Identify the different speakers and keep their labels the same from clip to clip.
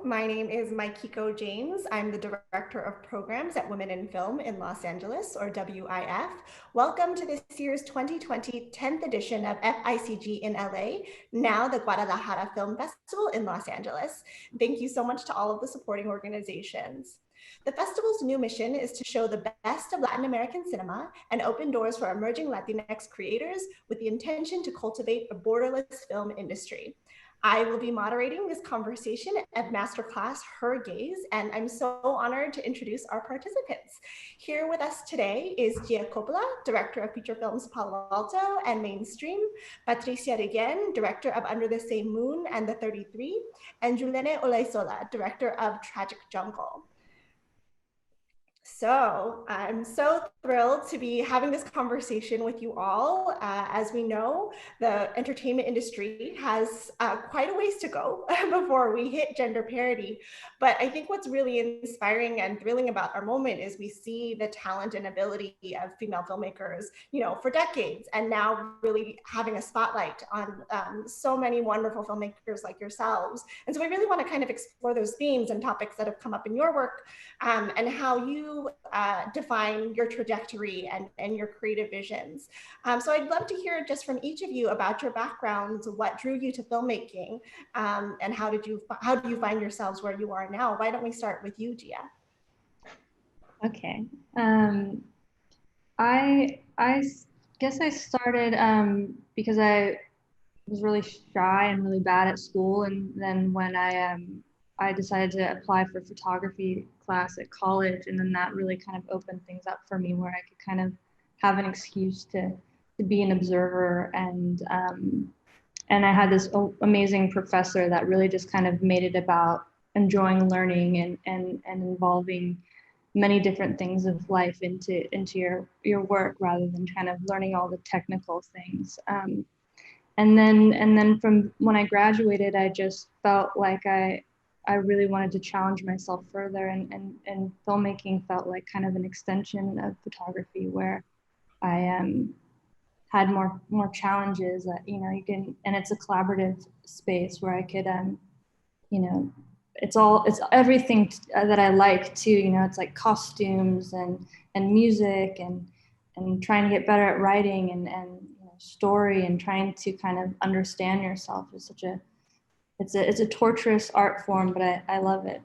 Speaker 1: My name is Maikiko James. I'm the Director of Programs at Women in Film in Los Angeles, or WIF. Welcome to this year's 2020 10th edition of FICG in LA, now the Guadalajara Film Festival in Los Angeles. Thank you so much to all of the supporting organizations. The festival's new mission is to show the best of Latin American cinema and open doors for emerging Latinx creators with the intention to cultivate a borderless film industry. I will be moderating this conversation at Masterclass Her Gaze, and I'm so honored to introduce our participants. Here with us today is Gia Coppola, Director of Feature Films Palo Alto and Mainstream, Patricia Riggen, Director of Under the Same Moon and the 33, and Yulene Olaizola, Director of Tragic Jungle. So I'm so thrilled to be having this conversation with you all. As we know, the entertainment industry has quite a ways to go before we hit gender parity. But I think what's really inspiring and thrilling about our moment is we see the talent and ability of female filmmakers, for decades, and now really having a spotlight on so many wonderful filmmakers like yourselves. And so we really want to kind of explore those themes and topics that have come up in your work, and how you define your trajectory and your creative visions. So I'd love to hear just from each of you about your backgrounds, what drew you to filmmaking, and how do you find yourselves where you are now? Why don't we start with you, Gia?
Speaker 2: Okay. I guess I started because I was really shy and really bad at school, and then when I decided to apply for photography class at college, and then that really kind of opened things up for me where I could kind of have an excuse to be an observer, and I had this amazing professor that really just kind of made it about enjoying learning and involving many different things of life into your work rather than kind of learning all the technical things. And then from when I graduated, I just felt like I really wanted to challenge myself further, and filmmaking felt like kind of an extension of photography where I had more challenges that, you can, and it's a collaborative space where I could, it's everything that I like too, it's like costumes and music and trying to get better at writing and story, and trying to kind of understand yourself is such a, it's a torturous art form, but I love it.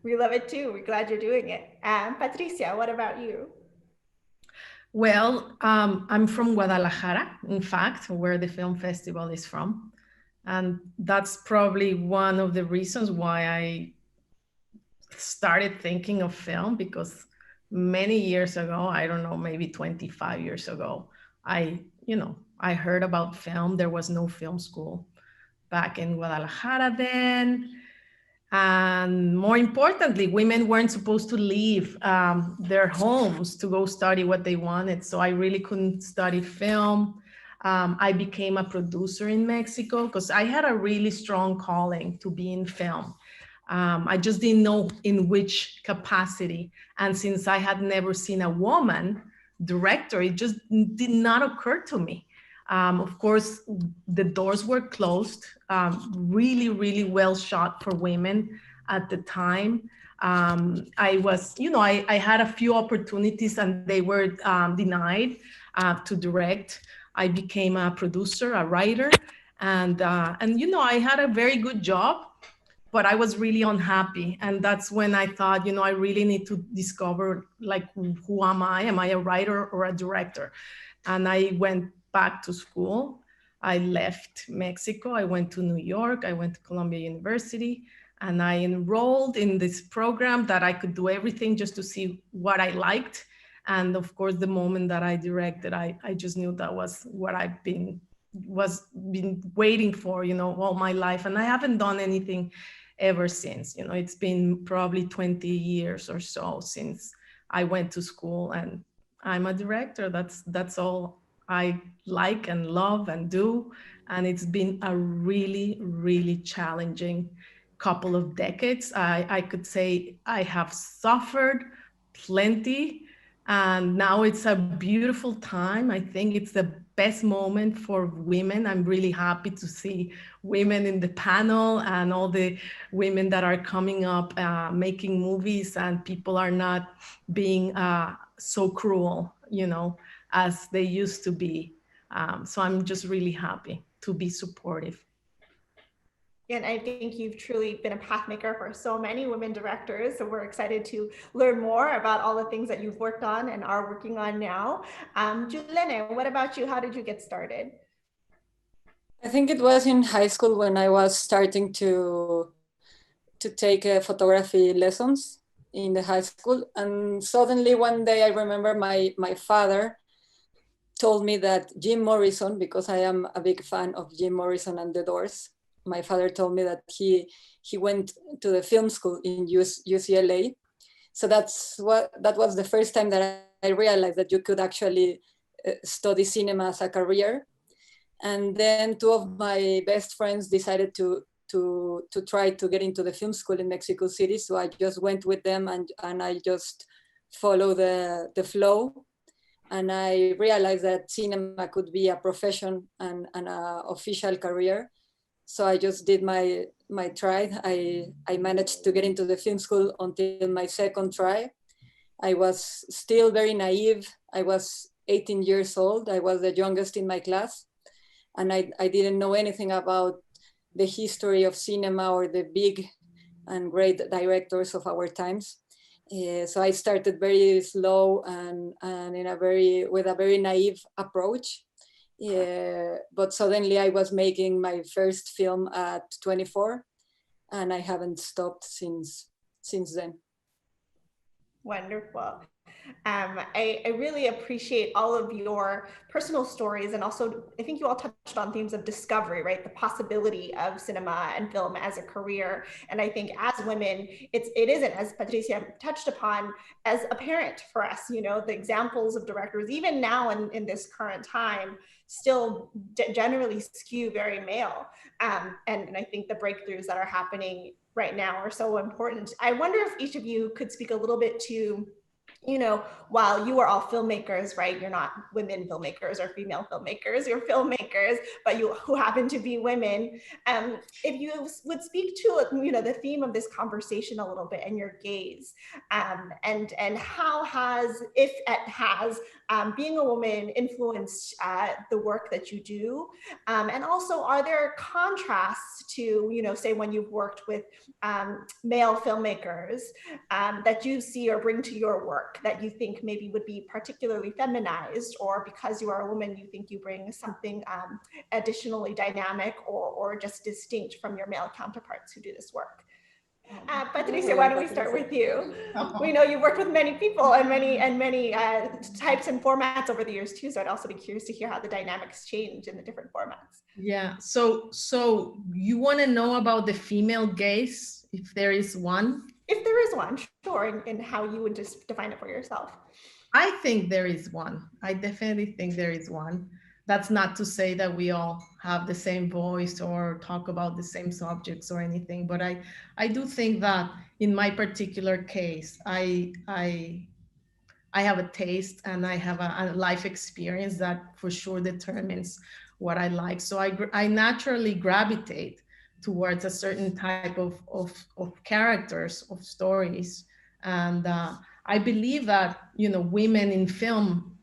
Speaker 1: We love it too. We're glad you're doing it. Patricia, what about you?
Speaker 3: Well, I'm from Guadalajara, in fact, where the film festival is from. And that's probably one of the reasons why I started thinking of film, because many years ago, I don't know, maybe 25 years ago, I heard about film. There was no film school back in Guadalajara then. And more importantly, women weren't supposed to leave their homes to go study what they wanted. So I really couldn't study film. I became a producer in Mexico because I had a really strong calling to be in film. I just didn't know in which capacity. And since I had never seen a woman director, it just did not occur to me. Of course, the doors were closed, really, really well shot for women at the time. I was, I had a few opportunities and they were denied to direct. I became a producer, a writer, and I had a very good job, but I was really unhappy. And that's when I thought, I really need to discover, like, who am I? Am I a writer or a director? And I went back to school. I left Mexico. I went to New York. I went to Columbia University, and I enrolled in this program that I could do everything just to see what I liked. And of course, the moment that I directed, I just knew that was what I've been waiting for, all my life. And I haven't done anything ever since. It's been probably 20 years or so since I went to school, and I'm a director. That's all I like and love and do. And it's been a really, really challenging couple of decades. I could say I have suffered plenty, and now it's a beautiful time. I think it's the best moment for women. I'm really happy to see women in the panel and all the women that are coming up making movies, and people are not being so cruel, you know, as they used to be. So I'm just really happy to be supportive.
Speaker 1: And I think you've truly been a path maker for so many women directors. So we're excited to learn more about all the things that you've worked on and are working on now. Yulene, what about you? How did you get started?
Speaker 4: I think it was in high school when I was starting to take photography lessons in the high school. And suddenly one day I remember my father told me that Jim Morrison, because I am a big fan of Jim Morrison and The Doors, my father told me that he went to the film school in UCLA. So that was the first time that I realized that you could actually study cinema as a career. And then two of my best friends decided to try to get into the film school in Mexico City. So I just went with them and I just follow the flow. And I realized that cinema could be a profession and an official career. So I just did my try. I managed to get into the film school until my second try. I was still very naive. I was 18 years old. I was the youngest in my class. And I didn't know anything about the history of cinema or the big and great directors of our times. So I started very slow and with a very naive approach. But suddenly I was making my first film at 24, and I haven't stopped since then.
Speaker 1: Wonderful. I really appreciate all of your personal stories, and also I think you all touched on themes of discovery, right? The possibility of cinema and film as a career. And I think as women, it isn't, as Patricia touched upon, as apparent for us. You know, the examples of directors, even now in this current time, still generally skew very male. And I think the breakthroughs that are happening right now are so important. I wonder if each of you could speak a little bit to, you know, while you are all filmmakers, right? You're not women filmmakers or female filmmakers, you're filmmakers, but you who happen to be women. If you would speak to, you know, the theme of this conversation a little bit and your gaze, and how has, if it has, being a woman influenced the work that you do? And also, are there contrasts to, you know, say when you've worked with male filmmakers that you see or bring to your work that you think maybe would be particularly feminized, or because you are a woman, you think you bring something additionally dynamic or just distinct from your male counterparts who do this work? Patricia, why don't we start with you? We know you've worked with many people and many types and formats over the years too, so I'd also be curious to hear how the dynamics change in the different formats.
Speaker 3: Yeah, so you want to know about the female gaze, if there is one?
Speaker 1: If there is one, sure, and how you would just define it for yourself.
Speaker 3: I think there is one. I definitely think there is one. That's not to say that we all have the same voice or talk about the same subjects or anything, but I do think that in my particular case, I have a taste and I have a life experience that for sure determines what I like. So I naturally gravitate towards a certain type of characters, of stories. And I believe that, you know, women in film,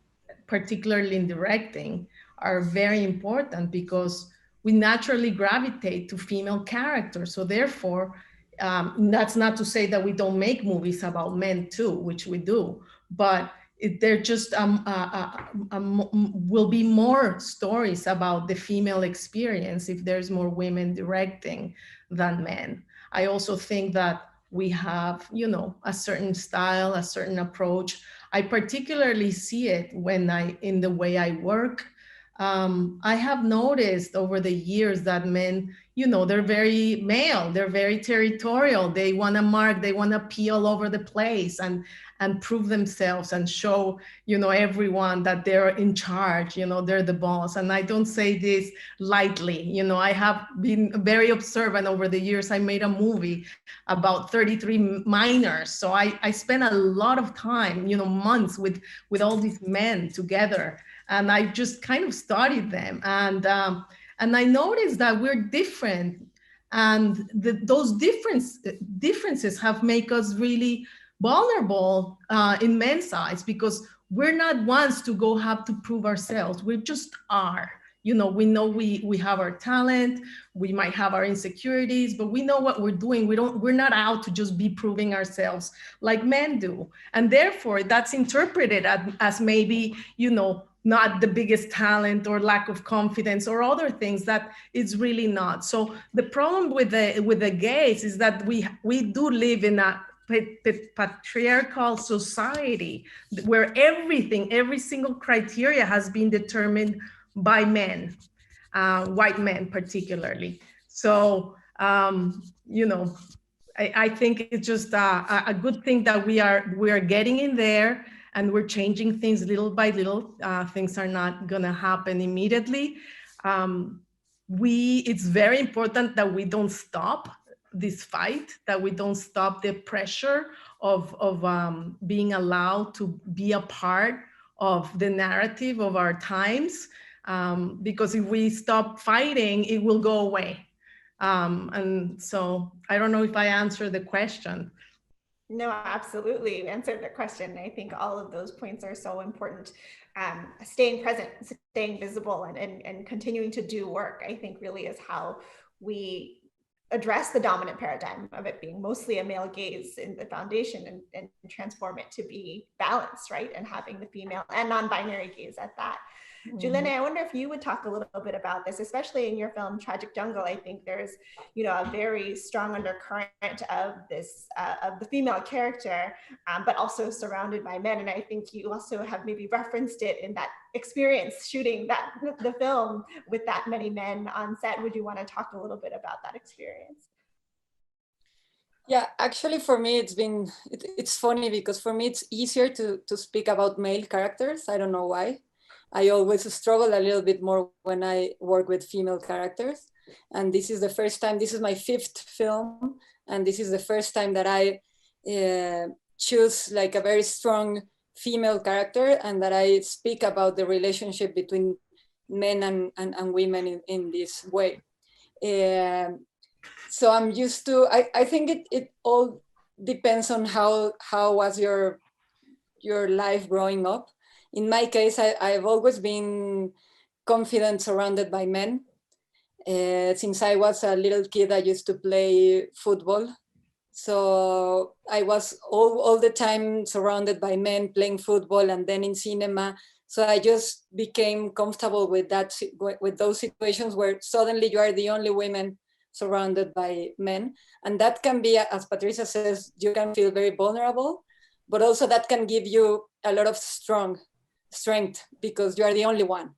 Speaker 3: particularly in directing, are very important because we naturally gravitate to female characters. So therefore, that's not to say that we don't make movies about men too, which we do, but there just will be more stories about the female experience if there's more women directing than men. I also think that we have, you know, a certain style, a certain approach. I particularly see it when in the way I work. I have noticed over the years that men, you know, they're very male, they're very territorial. They want to mark, they want to pee all over the place and prove themselves and show, you know, everyone that they're in charge, you know, they're the boss. And I don't say this lightly, you know, I have been very observant over the years. I made a movie about 33 minors. So I spent a lot of time, you know, months with all these men together. and I just kind of studied them, and I noticed that we're different, and those differences have made us really vulnerable in men's eyes, because we're not ones to go have to prove ourselves. We just are. You know we have our talent, we might have our insecurities, but we know what we're doing. We're not out to just be proving ourselves like men do. And therefore that's interpreted as maybe, not the biggest talent or lack of confidence or other things that it's really not. So the problem with the gays is that we do live in a patriarchal society where every single criteria has been determined by men, white men particularly. So, I think it's just a good thing that we are getting in there, and we're changing things little by little. Things are not gonna happen immediately. It's very important that we don't stop this fight, that we don't stop the pressure of being allowed to be a part of the narrative of our times. Because if we stop fighting, it will go away. And so I don't know if I answered the question.
Speaker 1: No, absolutely. You answered the question. I think all of those points are so important. Staying present, staying visible, and continuing to do work, I think really is how we address the dominant paradigm of it being mostly a male gaze in the foundation, and transform it to be balanced, right? And having the female and non-binary gaze at that. Yulene, I wonder if you would talk a little bit about this, especially in your film Tragic Jungle. I think there's, a very strong undercurrent of this, of the female character, but also surrounded by men. And I think you also have maybe referenced it in that experience shooting the film with that many men on set. Would you want to talk a little bit about that experience?
Speaker 4: Yeah, actually for me, it's funny because for me, it's easier to speak about male characters. I don't know why. I always struggle a little bit more when I work with female characters. And this is the first time, this is my 5th film. And this is the first time that I choose like a very strong female character, and that I speak about the relationship between men and women in this way. So I'm used to, I think it all depends on how was your life growing up. In my case, I've always been confident surrounded by men. Since I was a little kid, I used to play football. So I was all the time surrounded by men playing football, and then in cinema. So I just became comfortable with those situations where suddenly you are the only woman surrounded by men. And that can be, as Patricia says, you can feel very vulnerable, but also that can give you a lot of strength because you are the only one.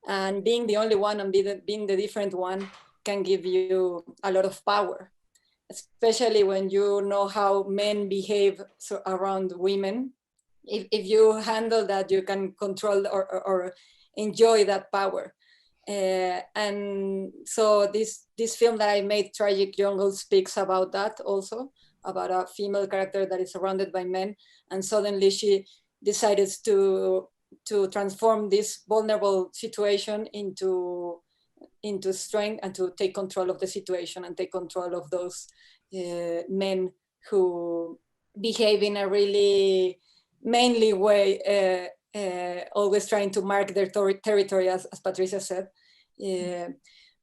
Speaker 4: And being the only one and being the different one can give you a lot of power, especially when you know how men behave around women. If you handle that, you can control or enjoy that power. And so this film that I made, Tragic Jungle, speaks about that also, about a female character that is surrounded by men, and suddenly she decides to transform this vulnerable situation into strength, and to take control of the situation and take control of those men who behave in a really manly way, always trying to mark their territory, as Patricia said.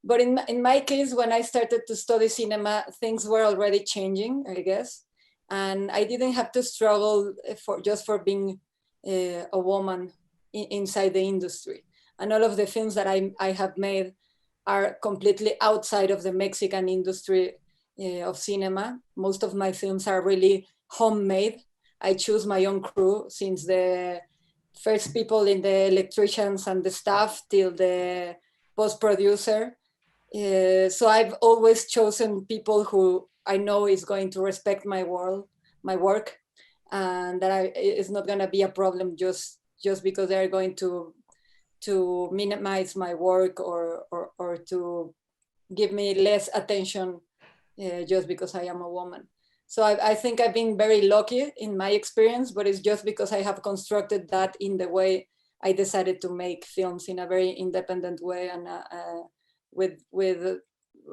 Speaker 4: But in my case, when I started to study cinema, things were already changing, I guess. And I didn't have to struggle for being a woman inside the industry. And all of the films that I have made are completely outside of the Mexican industry of cinema. Most of my films are really homemade. I choose my own crew, since the first people in the electricians and the staff till the post-producer. So I've always chosen people who I know is going to respect my work, and that it's not going to be a problem just because they're going to minimize my work or to give me less attention just because I am a woman. So I think I've been very lucky in my experience, but it's just because I have constructed that in the way I decided to make films in a very independent way and with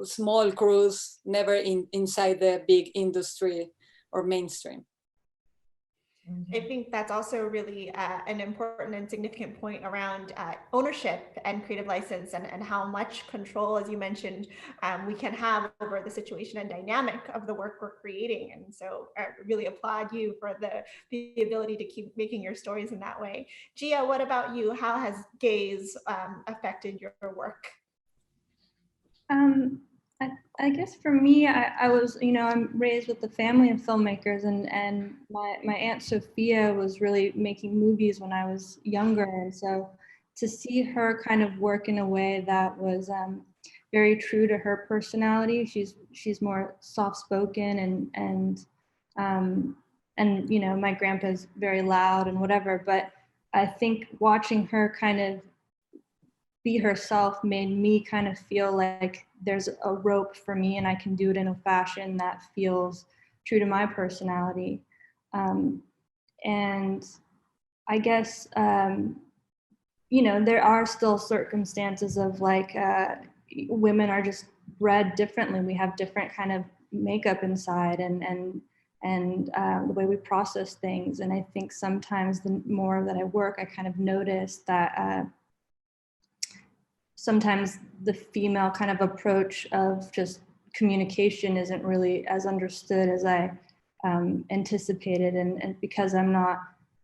Speaker 4: small crews, never inside the big industry or mainstream.
Speaker 1: I think that's also really an important and significant point around ownership and creative license, and how much control, as you mentioned, we can have over the situation and dynamic of the work we're creating. And so I really applaud you for the ability to keep making your stories in that way. Gia, what about you? How has gaze affected your work?
Speaker 2: I guess for me, I was, I'm raised with a family of filmmakers, and my Aunt Sophia was really making movies when I was younger. And so to see her kind of work in a way that was very true to her personality, she's more soft-spoken and my grandpa's very loud and whatever, but I think watching her kind of be herself made me kind of feel like there's a rope for me and I can do it in a fashion that feels true to my personality. And I guess, there are still circumstances of like women are just bred differently. We have different kind of makeup inside and the way we process things. And I think sometimes the more that I work, I kind of notice that sometimes the female kind of approach of just communication isn't really as understood as I anticipated. And because I'm not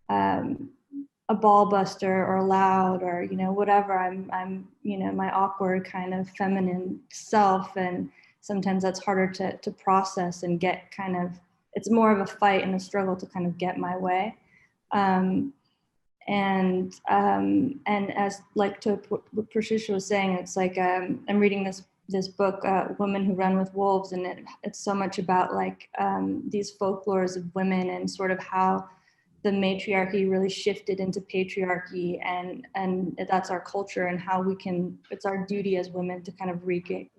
Speaker 2: a ball buster or loud or, whatever, I'm my awkward kind of feminine self. And sometimes that's harder to process and get kind of, it's more of a fight and a struggle to kind of get my way. And as like to what Patricia was saying, it's like I'm reading this book, Women Who Run with Wolves, and it's so much about like these folklores of women and sort of how the matriarchy really shifted into patriarchy, and that's our culture, and how it's our duty as women to kind of regain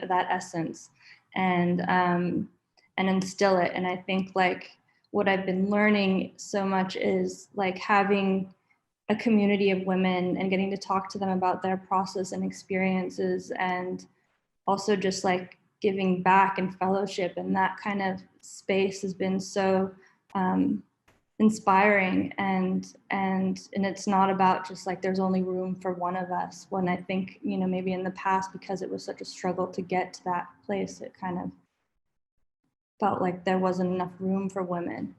Speaker 2: that essence and instill it. And I think like what I've been learning so much is like having a community of women and getting to talk to them about their process and experiences, and also just like giving back and fellowship, and that kind of space has been so inspiring. And it's not about just like there's only room for one of us, when I think, maybe in the past, because it was such a struggle to get to that place, it kind of felt like there wasn't enough room for women.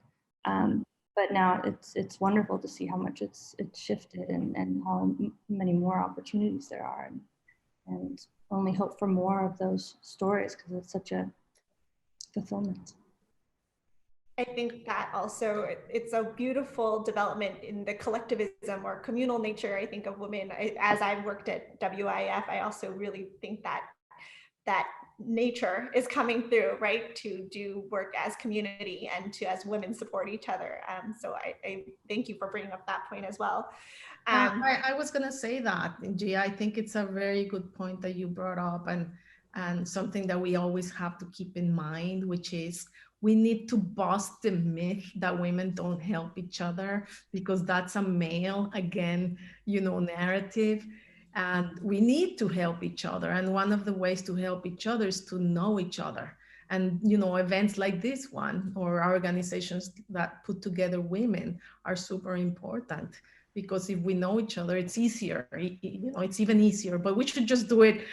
Speaker 2: But now it's wonderful to see how much it's shifted, and how many more opportunities there are, and only hope for more of those stories, because it's such a fulfillment.
Speaker 1: I think that also it's a beautiful development in the collectivism or communal nature, I think, of women. As I've worked at WIF, I also really think that nature is coming through, right, to do work as community and to as women support each other. So I thank you for bringing up that point as well.
Speaker 3: I was going to say that, Gia, I think it's a very good point that you brought up, and something that we always have to keep in mind, which is we need to bust the myth that women don't help each other, because that's a male, again, narrative. And we need to help each other. And one of the ways to help each other is to know each other. And, events like this one, or organizations that put together women, are super important, because if we know each other, it's easier, it's even easier. But we should just do it,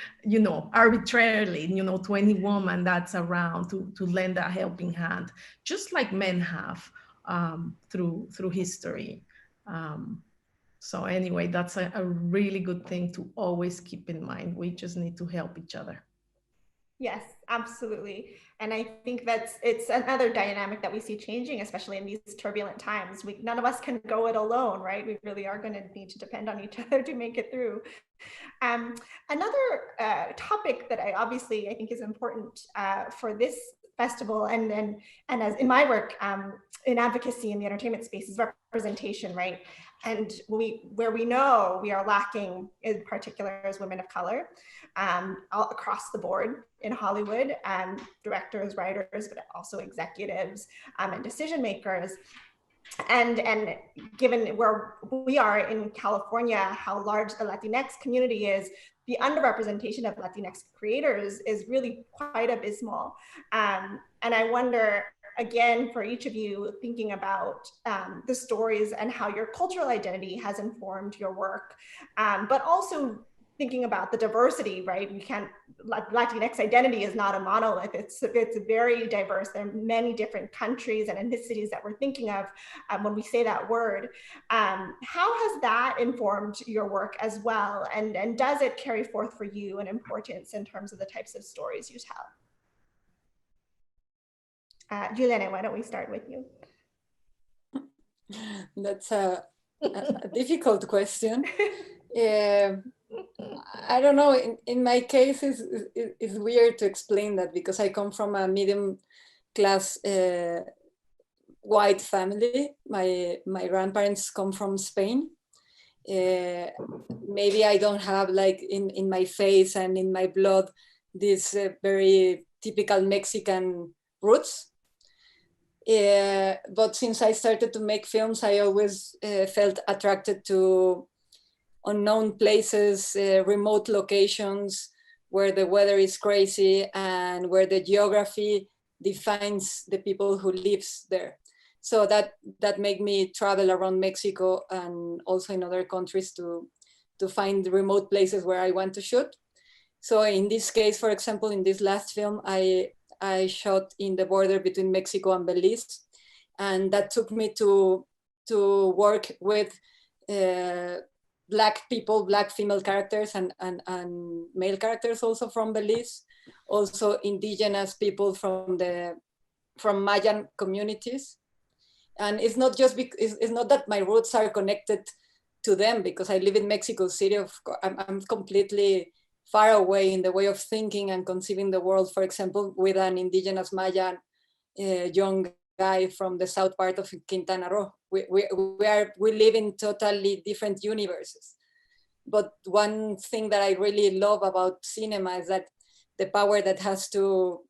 Speaker 3: arbitrarily, to any woman that's around, to lend a helping hand, just like men have through history. So anyway, that's a really good thing to always keep in mind. We just need to help each other.
Speaker 1: Yes, absolutely. And I think it's another dynamic that we see changing, especially in these turbulent times. None of us can go it alone, right? We really are going to need to depend on each other to make it through. Another topic that I think is important for this festival, and as in my work in advocacy in the entertainment space, is representation, right? And where we know we are lacking, in particular as women of color, all across the board in Hollywood, directors, writers, but also executives and decision makers. And given where we are in California, how large the Latinx community is, the underrepresentation of Latinx creators is really quite abysmal. And I wonder, again, for each of you, thinking about the stories and how your cultural identity has informed your work, but also thinking about the diversity, right? You can't, Latinx identity is not a monolith. It's very diverse. There are many different countries and ethnicities that we're thinking of when we say that word. How has that informed your work as well? And does it carry forth for you an importance in terms of the types of stories you tell? Yulene, why don't we start with you?
Speaker 4: That's a difficult question. I don't know, in my case, it's weird to explain that because I come from a medium class white family. My grandparents come from Spain. Maybe I don't have like in my face and in my blood these very typical Mexican roots. But since I started to make films, I always felt attracted to unknown places, remote locations where the weather is crazy and where the geography defines the people who lives there. So that made me travel around Mexico and also in other countries to find remote places where I want to shoot. So in this case, for example, in this last film, I shot in the border between Mexico and Belize. And that took me to work with Black people, Black female characters and male characters also from Belize, also indigenous people from Mayan communities. And it's not just it's not that my roots are connected to them because I live in Mexico City. I'm completely far away in the way of thinking and conceiving the world, for example, with an indigenous Mayan young guy from the south part of Quintana Roo. We live in totally different universes. But one thing that I really love about cinema is that the power that has to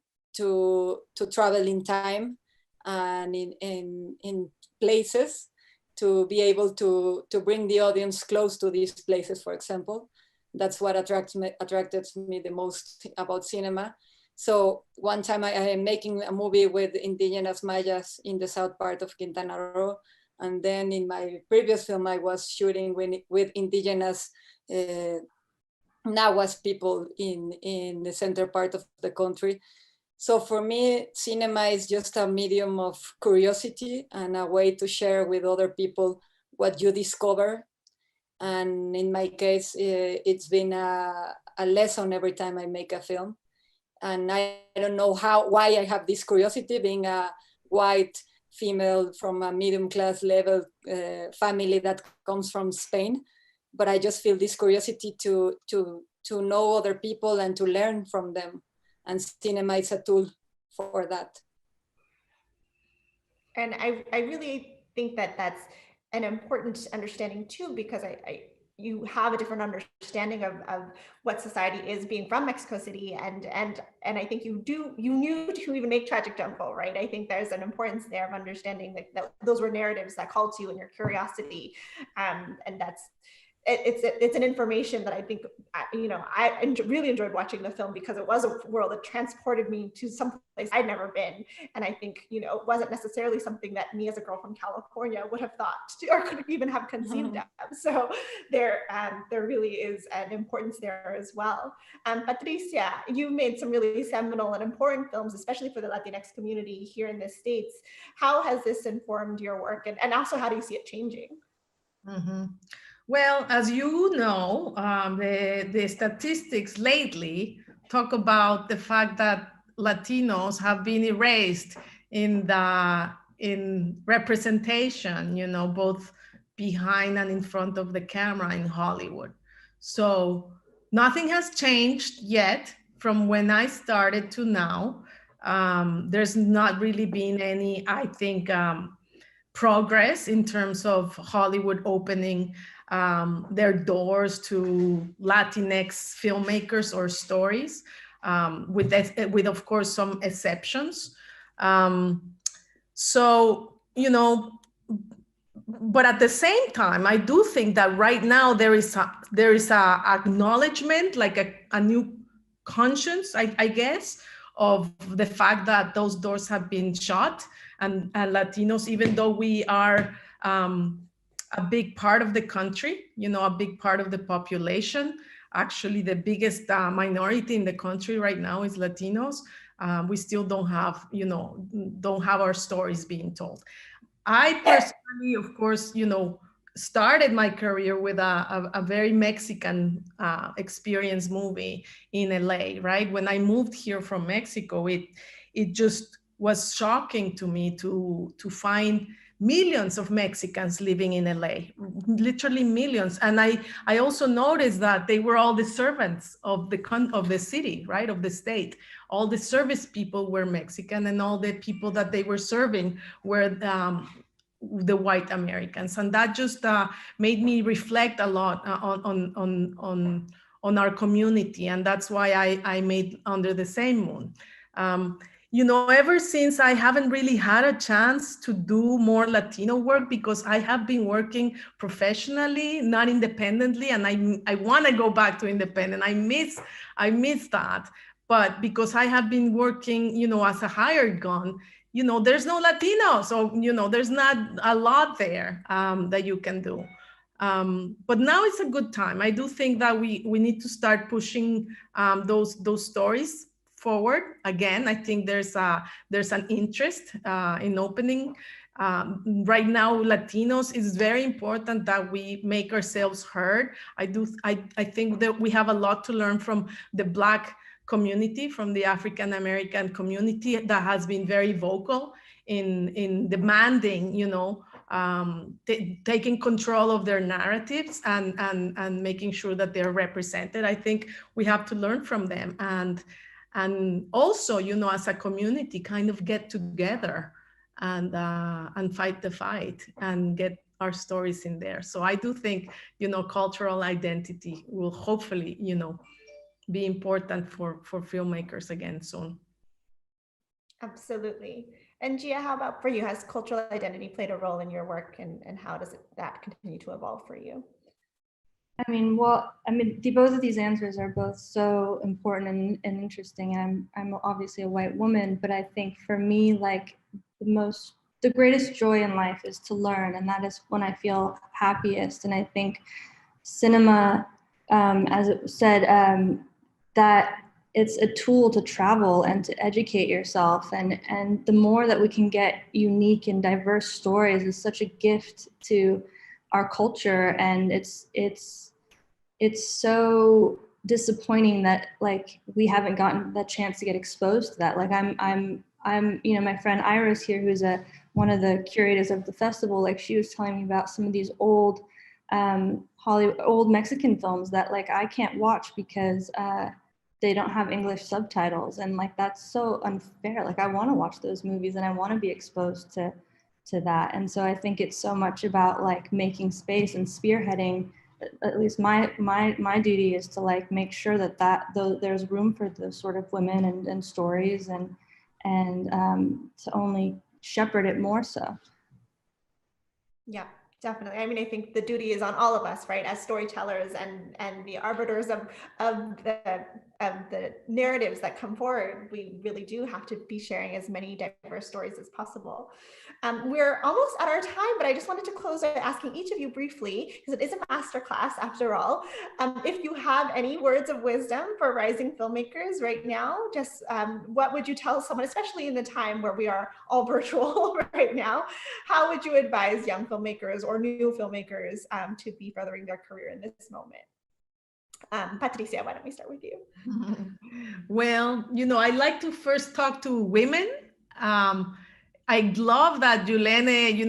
Speaker 4: travel in time and in places to be able to bring the audience close to these places, for example. That's what attracted me the most about cinema. So one time I am making a movie with indigenous Mayas in the south part of Quintana Roo. And then in my previous film, I was shooting with indigenous Nahuas people in the center part of the country. So for me, cinema is just a medium of curiosity and a way to share with other people what you discover. And in my case, it's been a lesson every time I make a film. And I don't know why I have this curiosity, being a white female from a medium class level family that comes from Spain. But I just feel this curiosity to know other people and to learn from them. And cinema is a tool for that.
Speaker 1: And I really think that that's an important understanding too, because you have a different understanding of what society is, being from Mexico City, and I think you knew to even make Tragic Jungle, right? I think there's an importance there of understanding that those were narratives that called to you and your curiosity, and that's it's an information that I think, you know, I really enjoyed watching the film because it was a world that transported me to some place I'd never been. And I think, you know, it wasn't necessarily something that me as a girl from California would have thought or could even have conceived of. So there really is an importance there as well. Patricia, you made some really seminal and important films, especially for the Latinx community here in the States. How has this informed your work? And also, how do you see it changing?
Speaker 3: Mm-hmm. Well, as you know, the statistics lately talk about the fact that Latinos have been erased in representation, you know, both behind and in front of the camera in Hollywood. So nothing has changed yet from when I started to now. There's not really been any, I think, progress in terms of Hollywood opening their doors to Latinx filmmakers or stories, with of course some exceptions. So, you know, but at the same time, I do think that right now there is a acknowledgement, like a new conscience, I guess, of the fact that those doors have been shut, and Latinos, even though we are a big part of the country, a big part of the population. Actually, the biggest minority in the country right now is Latinos. We still don't have our stories being told. I personally, of course, started my career with a very Mexican experience movie in LA, right? When I moved here from Mexico, it just was shocking to me to find millions of Mexicans living in LA, literally millions. And I also noticed that they were all the servants of the city, right, of the state. All the service people were Mexican, and all the people that they were serving were the white Americans. And that just made me reflect a lot on our community. And that's why I made Under the Same Moon. Ever since, I haven't really had a chance to do more Latino work, because I have been working professionally, not independently, and I want to go back to independent. I miss that. But because I have been working, as a hired gun, there's no Latino, so there's not a lot there that you can do. But now it's a good time. I do think that we need to start pushing those stories forward again. I think there's an interest in opening. Right now, Latinos, is very important that we make ourselves heard. I think that we have a lot to learn from the Black community, from the African American community, that has been very vocal in demanding, taking control of their narratives and making sure that they're represented. I think we have to learn from them, and also, as a community, kind of get together and fight the fight and get our stories in there. So I do think, cultural identity will hopefully, be important for filmmakers again soon.
Speaker 1: Absolutely. And Gia, how about for you? Has cultural identity played a role in your work, and how does that continue to evolve for you?
Speaker 2: Both of these answers are both so important and interesting. I'm obviously a white woman, but I think for me, like the greatest joy in life is to learn, and that is when I feel happiest. And I think cinema, as it was said, that it's a tool to travel and to educate yourself, and the more that we can get unique and diverse stories is such a gift to our culture. And it's so disappointing that like we haven't gotten that chance to get exposed to that. Like I'm my friend Iris here, who's one of the curators of the festival, like she was telling me about some of these old old Mexican films that like I can't watch because they don't have English subtitles, and like that's so unfair. Like I want to watch those movies and I want to be exposed to that. And so I think it's so much about like making space and spearheading. At least my duty is to like make sure that there's room for those sort of women and stories, and to only shepherd it more so.
Speaker 1: Yeah, definitely. I mean, I think the duty is on all of us, right? As storytellers and the arbiters of the narratives that come forward, we really do have to be sharing as many diverse stories as possible. We're almost at our time, but I just wanted to close by asking each of you briefly, because it is a masterclass after all, if you have any words of wisdom for rising filmmakers right now. Just what would you tell someone, especially in the time where we are all virtual right now? How would you advise young filmmakers or new filmmakers to be furthering their career in this moment? Patricia, why don't we start with you?
Speaker 3: Well, I like to first talk to women. I love that Yulene,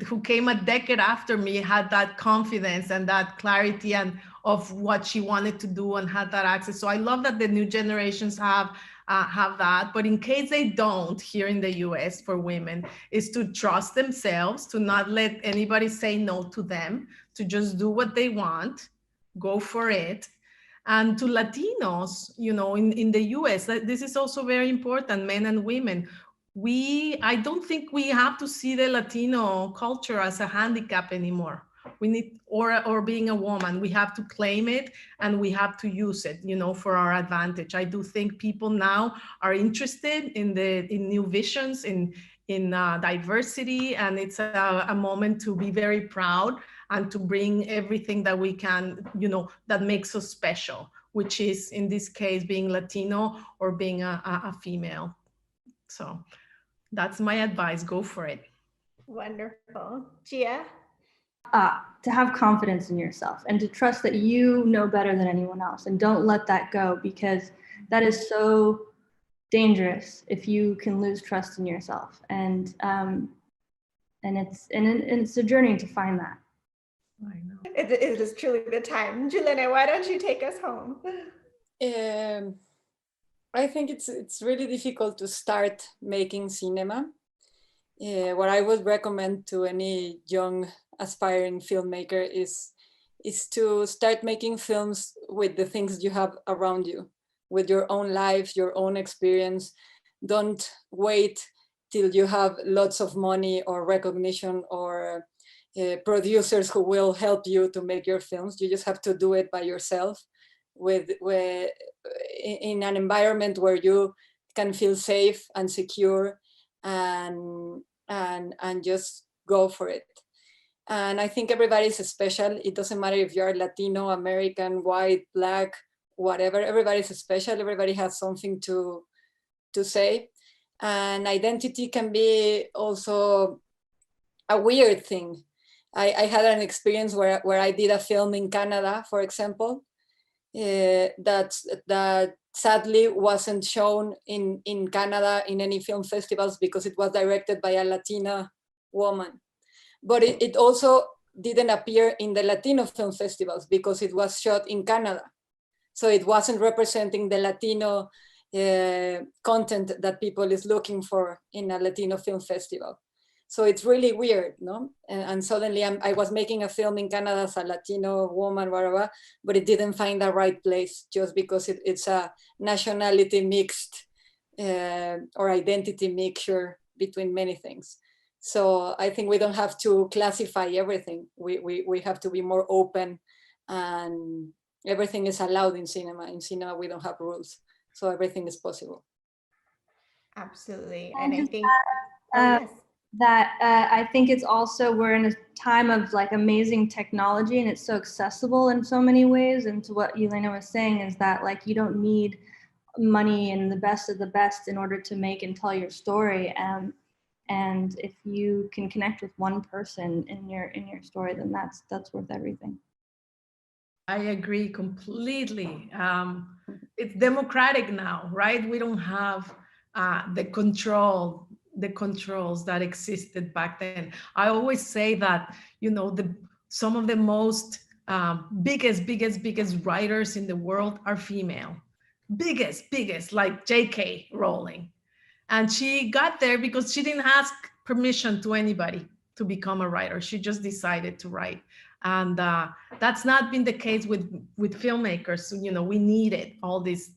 Speaker 3: who came a decade after me, had that confidence and that clarity and of what she wanted to do and had that access. So I love that the new generations have that. But in case they don't, here in the US for women, is to trust themselves, to not let anybody say no to them, to just do what they want, go for it. And to Latinos, in the US, this is also very important, men and women. I don't think we have to see the Latino culture as a handicap anymore. We need, or being a woman, we have to claim it and we have to use it, for our advantage. I do think people now are interested in new visions, in diversity, and it's a moment to be very proud and to bring everything that we can, that makes us special, which is in this case being Latino or being a female. So that's my advice. Go for it.
Speaker 1: Wonderful. Gia?
Speaker 2: To have confidence in yourself and to trust that you know better than anyone else, and don't let that go, because that is so dangerous if you can lose trust in yourself. And it's a journey to find that.
Speaker 3: I know.
Speaker 1: It is truly the time. Yulene, why don't you take us home?
Speaker 4: I think it's really difficult to start making cinema. What I would recommend to any young aspiring filmmaker is to start making films with the things you have around you, with your own life, your own experience. Don't wait till you have lots of money or recognition or producers who will help you to make your films. You just have to do it by yourself, in an environment where you can feel safe and secure, and just go for it. And I think everybody's special. It doesn't matter if you're Latino, American, white, black, whatever. Everybody's special. Everybody has something to say. And identity can be also a weird thing. I had an experience where I did a film in Canada, for example, that sadly wasn't shown in Canada in any film festivals because it was directed by a Latina woman. But it also didn't appear in the Latino film festivals because it was shot in Canada. So it wasn't representing the Latino content that people is looking for in a Latino film festival. So it's really weird, no? And suddenly I was making a film in Canada as a Latino woman, whatever, but it didn't find the right place just because it's a nationality mixed or identity mixture between many things. So I think we don't have to classify everything. We have to be more open, and everything is allowed in cinema. In cinema, we don't have rules. So everything is possible.
Speaker 1: Absolutely. And I think,
Speaker 2: yes. That I think it's also, we're in a time of like amazing technology, and it's so accessible in so many ways. And to what Yulene was saying is that like, you don't need money and the best of the best in order to make and tell your story. And if you can connect with one person in your story, then that's worth everything.
Speaker 3: I agree completely. It's democratic now, right? We don't have the controls that existed back then. I always say that, some of the most biggest writers in the world are female. Biggest, like J.K. Rowling. And she got there because she didn't ask permission to anybody to become a writer. She just decided to write. And that's not been the case with filmmakers. We needed all these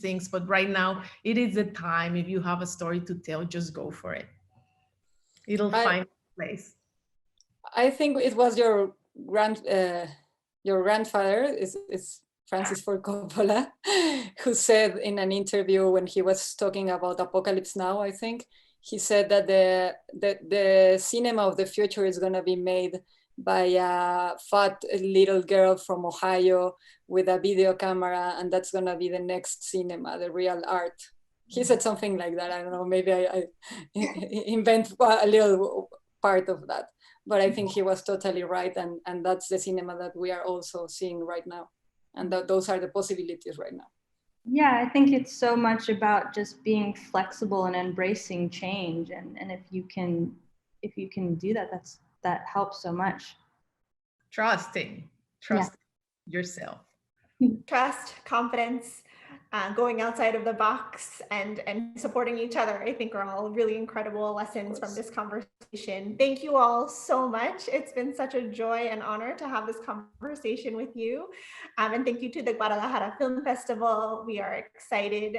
Speaker 3: things, but right now it is the time. If you have a story to tell, just go for it. It'll find a place.
Speaker 4: I think it was your grandfather is Francis Ford Coppola, who said in an interview when he was talking about Apocalypse Now, I think, he said that the cinema of the future is going to be made by a fat little girl from Ohio with a video camera, and that's going to be the next cinema, the real art. He said something like that. I don't know, maybe I invent a little part of that, but I think he was totally right, and that's the cinema that we are also seeing right now, and those are the possibilities right now.
Speaker 2: Yeah, I think it's so much about just being flexible and embracing change, and if you can do that, that helps so much.
Speaker 3: Trusting yourself.
Speaker 1: Trust, confidence. going outside of the box and supporting each other, I think are all really incredible lessons from this conversation. Thank you all so much. It's been such a joy and honor to have this conversation with you. And thank you to the Guadalajara Film Festival. We are excited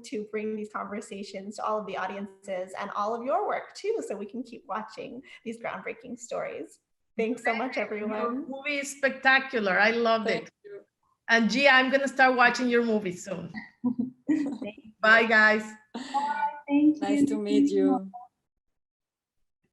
Speaker 1: to bring these conversations to all of the audiences and all of your work too, so we can keep watching these groundbreaking stories. Thanks so much, everyone.
Speaker 3: Your movie is spectacular. I loved it. And Gia, I'm going to start watching your movie soon. Bye, guys.
Speaker 2: Bye. Thank you.
Speaker 4: Nice to meet you.